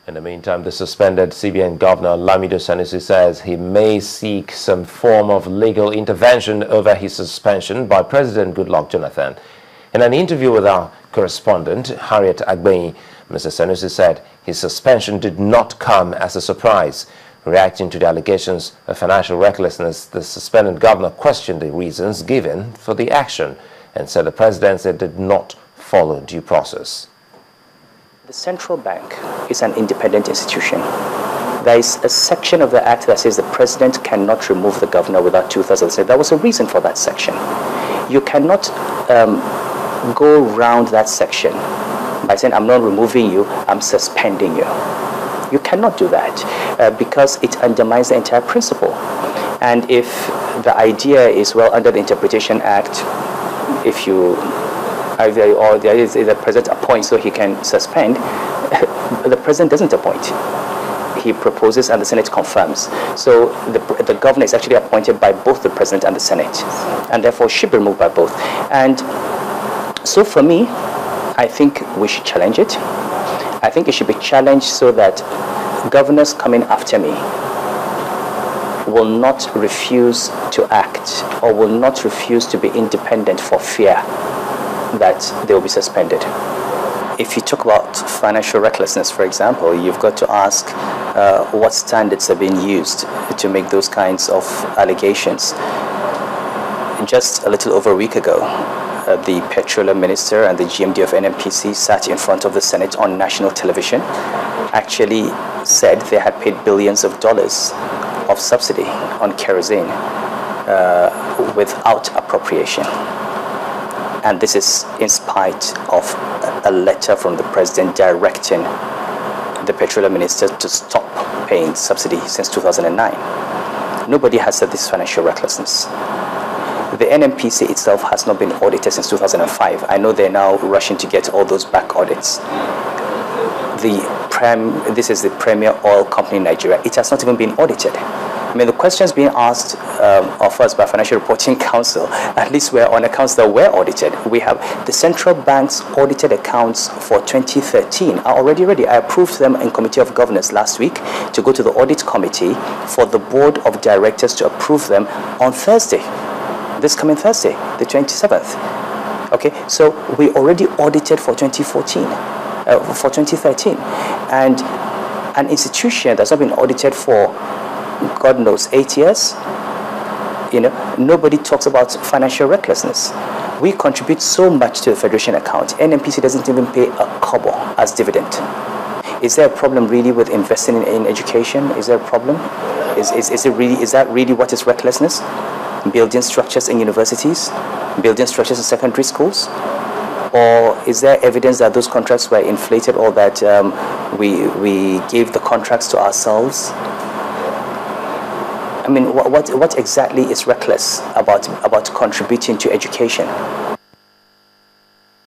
In the meantime, the suspended CBN Governor Lamido Sanusi says he may seek some form of legal intervention over his suspension by President Goodluck Jonathan. In an interview with our correspondent, Harriet Agbeyi, Mr. Sanusi said his suspension did not come as a surprise. Reacting to the allegations of financial recklessness, the suspended governor questioned the reasons given for the action and said the presidency did not follow due process. The central bank is an independent institution. There is a section of the act that says the president cannot remove the governor without two-thirds of the Senate. There was a reason for that section. You cannot go around that section by saying, I'm not removing you, I'm suspending you. You cannot do that because it undermines the entire principle. And if the idea is, well, under the Interpretation Act, if you or the idea is the president appoints so he can suspend, the president doesn't appoint. He proposes and the Senate confirms. So the governor is actually appointed by both the president and the Senate, and therefore should be removed by both. And so for me, I think we should challenge it. I think it should be challenged so that governors coming after me will not refuse to act or will not refuse to be independent for fear that they will be suspended. If you talk about financial recklessness, for example, you've got to ask what standards are being used to make those kinds of allegations. Just a little over a week ago, the petroleum minister and the GMD of NNPC sat in front of the Senate on national television, actually said they had paid billions of dollars of subsidy on kerosene without appropriation. And this is in spite of a letter from the president directing the petroleum minister to stop paying subsidy since 2009. Nobody has said this financial recklessness. The NNPC itself has not been audited since 2005. I know they're now rushing to get all those back audits. This is the premier oil company in Nigeria. It has not even been audited. I mean, the questions being asked of us by Financial Reporting Council, at least we're on accounts that were audited. We have the central bank's audited accounts for 2013 are already ready. I approved them in Committee of Governors last week to go to the audit committee for the board of directors to approve them on Thursday, this coming Thursday, the 27th. Okay, so we already audited for 2014, for 2013. And an institution that's not been audited for God knows 8 years, nobody talks about financial recklessness. We contribute so much to the Federation account. NNPC doesn't even pay a kobo as dividend. Is there a problem really with investing in education? Is there a problem? Is that really what is recklessness? Building structures in universities? Building structures in secondary schools? Or is there evidence that those contracts were inflated or that we gave the contracts to ourselves? I mean, what exactly is reckless about contributing to education?